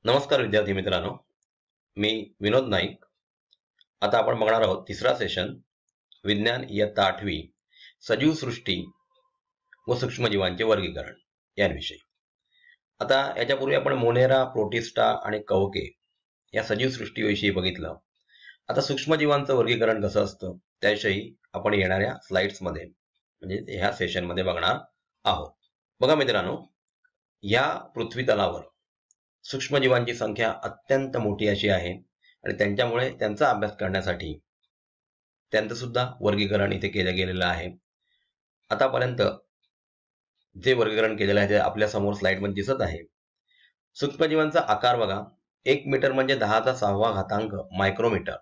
नमस्कार विद्यार्थी मित्रांनो, मी विनोद नाईक. आता आपण बघणार आहोत तिसरा सेशन, विज्ञान इयत्ता 8वी, सजीव सृष्टी व सूक्ष्मजीवांचे वर्गीकरण याविषयी. आता याच्यापूर्वी आपण मोनेरा, प्रोटिस्टा आणि कवके या सजीव सृष्टीविषयी बघितलं. आता सूक्ष्मजीवांचं वर्गीकरण कसं असतं त्याविषयी आपण येणाऱ्या स्लाइड्समध्ये म्हणजे ह्या सेशनमध्ये बघणार आहोत. बघा मित्रांनो, या पृथ्वी तलावर सूक्ष्मजीवांची संख्या अत्यंत मोठी अशी आहे आणि त्यांच्यामुळे त्यांचा अभ्यास करण्यासाठी त्यांचं सुद्धा वर्गीकरण इथे केलं गेलेलं आहे. आतापर्यंत जे वर्गीकरण केलेलं आहे ते आपल्या समोर स्लाइडमध्ये दिसत आहे. सूक्ष्मजीवांचा आकार बघा, 1 मीटर म्हणजे 10⁶ मायक्रोमीटर,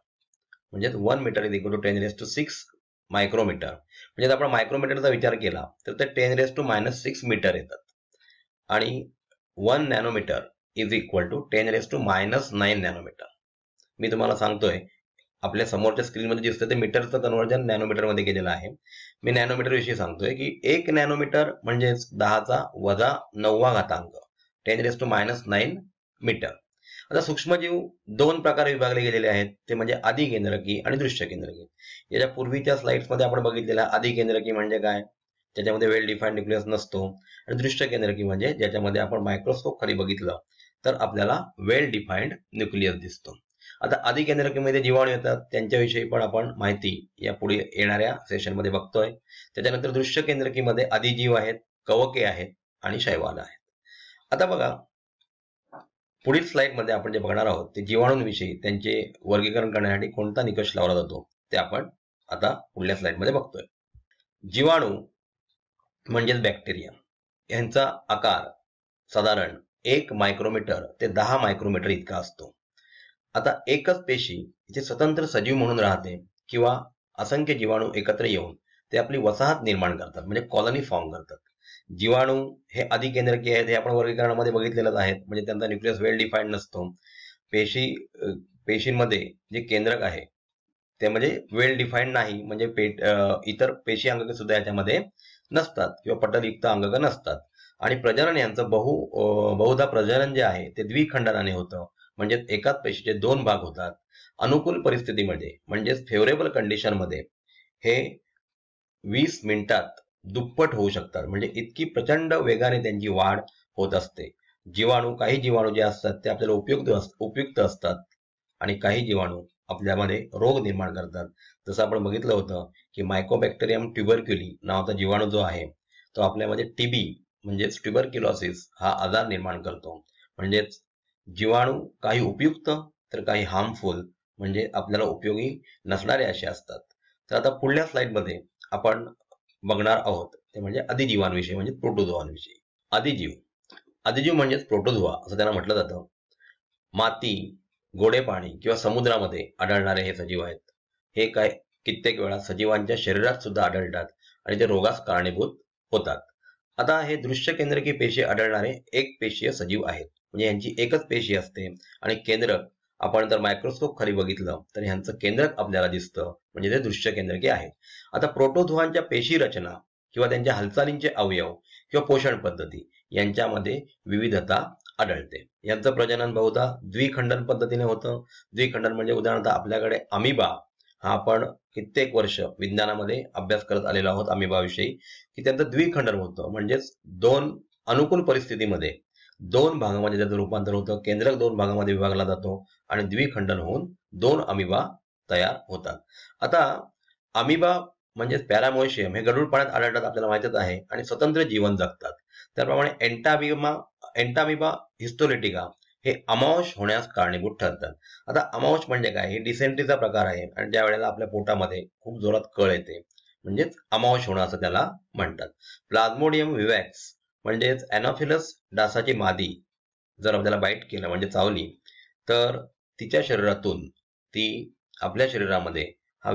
म्हणजे 1 metre is equal to 10⁶ micrometre. म्हणजे आपण मायक्रोमीटरचा विचार केला तर ते 10⁻⁻⁶ मीटर येतात आणि 1 nanometre is equal to 10⁻⁹ nanometre. मी तुम्हाला सांगतोय, आपल्या समोरच्या स्क्रीनमध्ये दिसतं ते मीटरचं कन्व्हर्जन नॅनोमीटरमध्ये केलेलं आहे. मी नॅनोमीटर विषयी सांगतोय की 1 नॅनोमीटर म्हणजे 10⁻⁹ 10⁻⁹ मीटर. आता सूक्ष्मजीव दोन प्रकारे विभागले गेलेले आहेत, ते म्हणजे अधिकेंद्रकी आणि दृश्य केंद्रकी. याच्या पूर्वीच्या स्लाइड्समध्ये आपण बघितलेला अधिकेंद्रकी म्हणजे काय, ज्याच्यामध्ये वेल डिफाईन्ड न्यूक्लियस नसतो, आणि दृश्य केंद्रकी म्हणजे ज्याच्यामध्ये आपण मायक्रोस्कोप खाली बघितलं तर आपल्याला वेल डिफाईन्ड न्यूक्लियस दिसतो. आता अधिकेंद्रकीमध्ये जीवाणू येतात, त्यांच्याविषयी पण आपण माहिती या पुढे येणाऱ्या सेशनमध्ये बघतोय. त्याच्यानंतर दृश्य केंद्रकीमध्ये अधिजीव आहेत, कवके आहेत आणि शैवाल आहेत. आता बघा, पुढील स्लाइडमध्ये आपण जे बघणार आहोत ते जीवाणूंविषयी त्यांचे वर्गीकरण करण्यासाठी कोणता निकष लावला जातो ते आपण आता पुढल्या स्लाइडमध्ये बघतोय. जीवाणू म्हणजेच बॅक्टेरिया, यांचा आकार साधारण 1 मायक्रोमीटर ते 10 मायक्रोमीटर इतका असतो. आता एकच पेशी इथे स्वतंत्र सजीव म्हणून राहते किंवा असंख्य जीवाणू एकत्र येऊन ते आपली वसाहत निर्माण करतात, म्हणजे कॉलनी फॉर्म करतात. जीवाणू हे अधिकेंद्रकीय आहेत, हे आपण वर्गीकरणामध्ये बघितलेलंच आहे, म्हणजे त्यांचा न्यूक्लियस वेल डिफाईन्ड नसतो. पेशींमध्ये जे केंद्रक आहे ते म्हणजे वेल डिफाईन्ड नाही, म्हणजे इतर पेशी अंगके सुद्धा याच्यामध्ये नसतात किंवा पटलयुक्त अंगक नसतात. आणि प्रजनन यांचं बहुधा प्रजनन जे आहे ते द्विखंडनाने होतं, म्हणजे एकाच पेशीचे 2 भाग होतात. अनुकूल परिस्थितीमध्ये म्हणजे फेवरेबल कंडिशन मध्ये हे 20 मिनिटात दुप्पट होऊ शकतात, म्हणजे इतकी प्रचंड वेगाने त्यांची वाढ होत असते. काही जीवाणू जे असतात ते आपल्याला उपयुक्त असतात आणि काही जीवाणू आपल्यामध्ये रोग निर्माण करतात. जसं आपण बघितलं होतं की मायकोबॅक्टेरियम ट्युबरक्युली नावाचा जीवाणू जो आहे तो आपल्यामध्ये टीबी म्हणजेच ट्युबरक्युलोसिस हा आजार निर्माण करतो. म्हणजेच जीवाणू काही उपयुक्त तर काही हार्मफुल, म्हणजे आपल्याला उपयोगी नसणारे असे असतात. तर आता पुढल्या स्लाइडमध्ये आपण बघणार आहोत ते म्हणजे अधिजीवांविषयी, म्हणजे प्रोटोझोआंविषयी. अधिजीव म्हणजेच प्रोटोझोआ असं त्यांना म्हटलं जातं. माती, गोडे पाणी किंवा समुद्रामध्ये आढळणारे हे सजीव आहेत. हे कित्येक वेळा सजीवांच्या शरीरात सुद्धा आढळतात आणि ते रोगास कारणीभूत होतात. आता हे दृश्य केंद्रकी पेशी आढळणारे एक पेशीय सजीव आहेत, म्हणजे यांची एकच पेशी असते आणि केंद्रक आपण जर मायक्रोस्कोप खाली बघितलं तर ह्यांचं केंद्रक आपल्याला दिसतं, म्हणजे ते दृश्य केंद्रकी आहे. आता प्रोटोझोआंच्या पेशी रचना किंवा त्यांच्या हालचालींचे अवयव किंवा पोषण पद्धती यांच्यामध्ये विविधता आढळते. यांचं प्रजनन बहुधा द्विखंडन पद्धतीने होतं. द्विखंडन म्हणजे उदाहरणार्थ आपल्याकडे अमिबा हा आपण कित्येक वर्ष विज्ञानामध्ये अभ्यास करत आलेलो आहोत अमिबाविषयी, की त्यांचं द्विखंडन होतं, म्हणजेच 2 अनुकूल परिस्थितीमध्ये 2 भागामध्ये त्याचं रूपांतर होतं. केंद्रक 2 भागामध्ये विभागला जातो आणि द्विखंडन होऊन 2 अमिबा तयार होतात. आता अमिबा म्हणजेच पॅरामोशियम हे गढूळ पाण्यात आढळतात, आपल्याला माहितच आहे, आणि स्वतंत्र जीवन जगतात. त्याप्रमाणे एंटामिबा हिस्टोलिटिका हे अमावश होण्यास कारणीभूत ठरतात. आता अमावश म्हणजे काय, हे डिसेंट्रीचा प्रकार आहे आणि ज्या वेळेला आपल्या पोटामध्ये खूप जोरात कळ येते म्हणजेच अमावश होणं असं त्याला म्हणतात. प्लाझ्मोडियम विवॅक्स म्हणजेच एनॉफिलस डासाची मादी जर आपल्याला बाईट केलं म्हणजे चावली तर तिच्या शरीरातून ती आपल्या शरीरामध्ये हा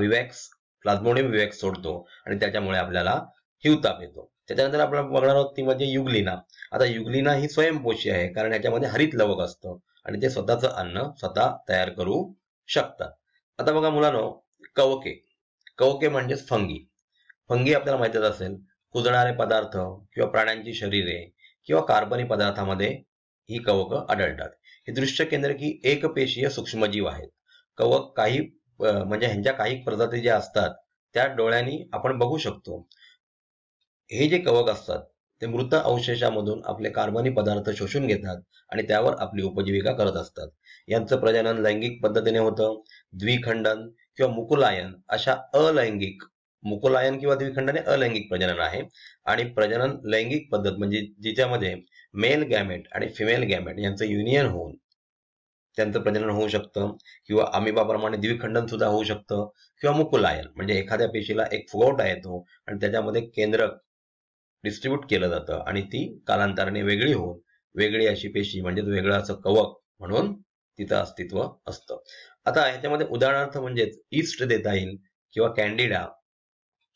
प्लाझ्मोडियम विवॅक्स सोडतो आणि त्याच्यामुळे आपल्याला हिवताप येतो. त्याच्यानंतर आपण बघणार आहोत ती म्हणजे युग्लिना. आता युग्लिना ही स्वयंपोषी आहे, कारण याच्यामध्ये हरित लवक असतं आणि ते स्वतःचं अन्न स्वतः तयार करू शकतात. आता बघा मुलांनो, कवके म्हणजेच फंगी आपल्याला माहितच असेल, कुजणारे पदार्थ किंवा प्राण्यांची शरीरे किंवा कार्बनी पदार्थामध्ये ही कवकं आढळतात. हे दृश्य केंद्रकी एकपेशीय सूक्ष्मजीव आहेत. कवक काही म्हणजे ह्यांच्या काही प्रजाती ज्या असतात त्या डोळ्यांनी आपण बघू शकतो. हे जे कवक असतात ते मृत अवशेषामधून आपले कार्बनी पदार्थ शोषून घेतात आणि त्यावर आपली उपजीविका करत असतात. यांचं प्रजनन लैंगिक पद्धतीने होतं. द्विखंडन किंवा मुकुलायन अशा अलैंगिक, मुकुलायन किंवा द्विखंडन हे अलैंगिक प्रजनन आहे. आणि प्रजनन लैंगिक पद्धत म्हणजे जिच्यामध्ये मेल गॅमेट आणि फिमेल गॅमेट यांचं युनियन होऊन त्यांचं प्रजनन होऊ शकतं. किंवा अमिबाप्रमाणे द्विखंडन सुद्धा होऊ शकतं. किंवा मुकुलायन म्हणजे एखाद्या पेशीला एक फुगवटा येतो आणि त्याच्यामध्ये केंद्रक डिस्ट्रीब्यूट केलं जातं आणि ती कालांतराने वेगळी होऊन वेगळी अशी पेशी म्हणजे वेगळं असं कवक म्हणून तिचं अस्तित्व असतं. आता ह्याच्यामध्ये उदाहरणार्थ म्हणजेच ईस्ट देता येईल किंवा कॅन्डिडा,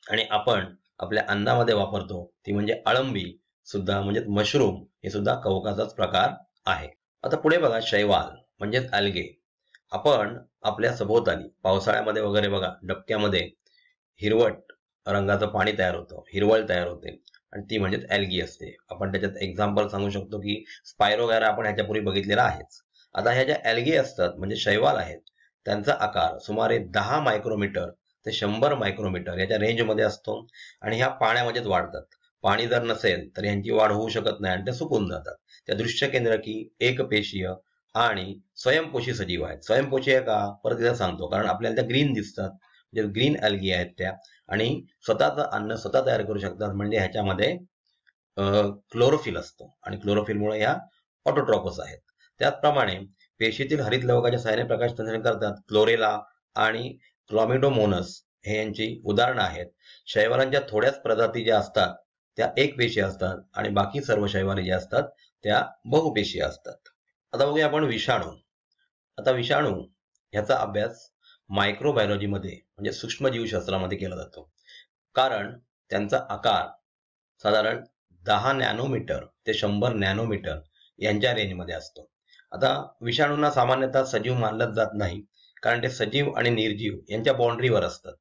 आणि आपण आपल्या अन्नामध्ये वापरतो ती म्हणजे अळंबी सुद्धा म्हणजे मशरूम हे सुद्धा कवकाचाच प्रकार आहे. आता पुढे बघा शैवाल म्हणजेच अल्गे. आपण आपल्या सभोवताली पावसाळ्यामध्ये वगैरे बघा डबक्यामध्ये हिरवट रंगाचं पाणी तयार होतं, हिरवळ तयार होते आणि ती म्हणजेच अल्गी असते. आपण त्याच्यात एक्झाम्पल सांगू शकतो की स्पायरोगॅरा आपण ह्याच्यापूर्वी बघितलेला आहेच. आता ह्या ज्या अल्गी असतात म्हणजे शैवाल आहेत त्यांचा आकार सुमारे 10 मायक्रोमीटर ते 100 मायक्रोमीटर याच्या रेंजमध्ये असतो आणि ह्या पाण्यामध्येच वाढतात. पाणी जर नसेल तर यांची वाढ होऊ शकत नाही आणि त्या सुकून जातात. त्या दृश्य केंद्रकी एकपेशीय आणि स्वयंपोषी सजीव आहेत. स्वयंपोषी का परत तिला सांगतो कारण आपल्याला त्या ग्रीन दिसतात म्हणजे ग्रीन अल्गी आहेत त्या, आणि स्वतःचं अन्न स्वतः तयार करू शकतात म्हणजे ह्याच्यामध्ये क्लोरोफिल असतो आणि क्लोरोफिलमुळे ह्या ऑटोट्रॉपस आहेत. त्याचप्रमाणे पेशीतील हरित लवकाच्या सहाय्याने प्रकाश संश्लेषण करतात. क्लोरेला आणि क्लॉमिडोमोनस हे यांची उदाहरणं आहेत. शैवालांच्या थोड्याच प्रजाती ज्या असतात त्या एकपेशीय असतात आणि बाकी सर्व शैवाली ज्या असतात त्या बहुपेशीय असतात. आता बघूया आपण विषाणू. आता विषाणू ह्याचा अभ्यास मायक्रोबायोलॉजीमध्ये म्हणजे सूक्ष्मजीवशास्त्रामध्ये केला जातो कारण त्यांचा आकार साधारण 10 नॅनोमीटर ते 100 नॅनोमीटर यांच्या रेंजमध्ये असतो. आता विषाणूंना सामान्यतः सजीव मानलं जात नाही कारण ते सजीव आणि निर्जीव यांच्या बाउंड्रीवर असतात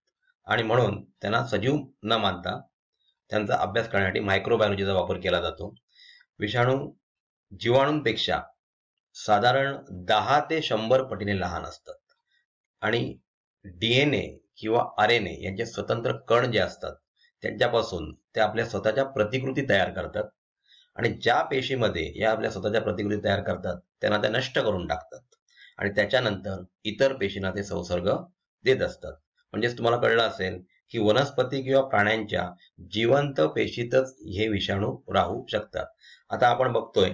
आणि म्हणून त्यांना सजीव न मानता त्यांचा अभ्यास करण्यासाठी मायक्रोबायोलॉजीचा वापर केला जातो. विषाणू जीवाणूंपेक्षा साधारण 10 ते 100 पटीने लहान असतात आणि डीएनए किंवा आरएनए यांचे स्वतंत्र कण जे असतात त्यांच्यापासून ते आपल्या स्वतःच्या प्रतिकृती तयार करतात आणि ज्या पेशीमध्ये या आपल्या स्वतःच्या प्रतिकृती तयार करतात त्यांना ते नष्ट करून टाकतात आणि त्याच्यानंतर इतर पेशींना ते संसर्ग देत असतात. म्हणजेच तुम्हाला कळलं असेल की वनस्पती किंवा प्राण्यांच्या जिवंत पेशीतच हे विषाणू राहू शकतात. आता आपण बघतोय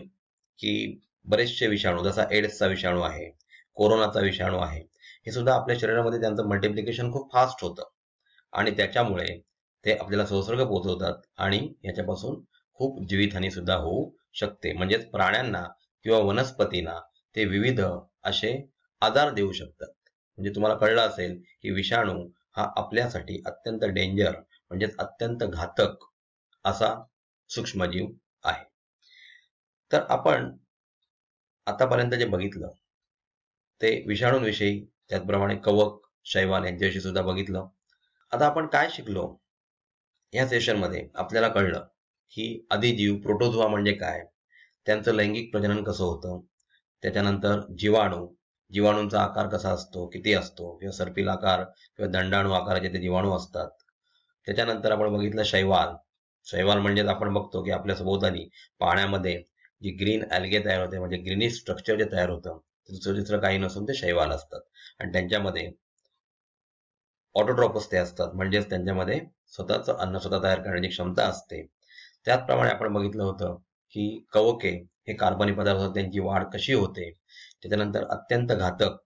की बरेचसे विषाणू जसा एड्सचा विषाणू आहे, कोरोनाचा विषाणू आहे, हे सुद्धा आपल्या शरीरामध्ये त्यांचं मल्टिप्लिकेशन खूप फास्ट होतं आणि त्याच्यामुळे ते आपल्याला संसर्ग पोहोचवतात आणि याच्यापासून खूप जीवितहानी सुद्धा होऊ शकते. म्हणजेच प्राण्यांना किंवा वनस्पतींना ते विविध असे आजार देऊ शकतात. म्हणजे तुम्हाला कळलं असेल की विषाणू हा आपल्यासाठी अत्यंत डेंजर म्हणजेच अत्यंत घातक असा सूक्ष्मजीव आहे. तर आपण आतापर्यंत जे बघितलं ते विषाणूंविषयी, त्याचप्रमाणे कवक, शैवाल यांच्याविषयी सुद्धा बघितलं. आता आपण काय शिकलो या सेशनमध्ये आपल्याला कळलं की अधिजीव प्रोटोझोआ म्हणजे काय, त्यांचं लैंगिक प्रजनन कसं होतं, त्याच्यानंतर जीवाणूंचा आकार कसा असतो, किती असतो, किंवा सर्पिल आकार किंवा दंडाणू आकाराचे ते जीवाणू असतात. त्याच्यानंतर आपण बघितलं शैवाल म्हणजेच आपण बघतो की आपल्या सभोवताली पाण्यामध्ये जी ग्रीन अल्गे तयार होते म्हणजे ग्रीनिश स्ट्रक्चर जे तयार होतं दुसरं काही नसून ते शैवाल असतात आणि त्यांच्यामध्ये ऑटोट्रॉपस ते असतात म्हणजेच त्यांच्यामध्ये स्वतःचं अन्न स्वतः तयार करण्याची क्षमता असते. त्याचप्रमाणे आपण बघितलं होतं की कवके हे कार्बनी पदार्थ त्यांची वाढ कशी होते. त्याच्यानंतर अत्यंत घातक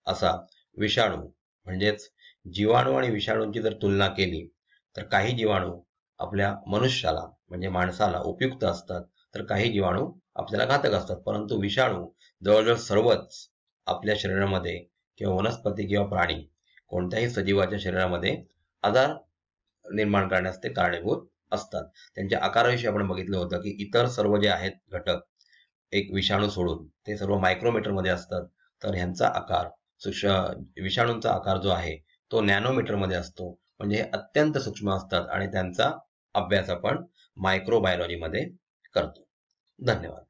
असा विषाणू म्हणजेच जीवाणू आणि विषाणूंची जर तुलना केली तर काही जीवाणू आपल्या मनुष्याला म्हणजे माणसाला उपयुक्त असतात तर काही जीवाणू आपल्याला घातक असतात. परंतु विषाणू जवळजवळ सर्वच आपल्या शरीरामध्ये किंवा वनस्पती किंवा प्राणी कोणत्याही सजीवाच्या शरीरामध्ये आजार निर्माण करण्यास ते कारणीभूत असतात. त्यांच्या आकाराविषयी आपण बघितलं होतं की इतर सर्व जे आहेत घटक एक विषाणू सोडून ते सर्व मायक्रोमीटर मध्ये असतात तर ह्यांचा आकार विषाणूंचा आकार जो आहे तो नॅनोमीटर मध्ये असतो म्हणजे हे अत्यंत सूक्ष्म असतात आणि त्यांचा अभ्यास आपण मायक्रोबायोलॉजी मध्ये करतो. धन्यवाद.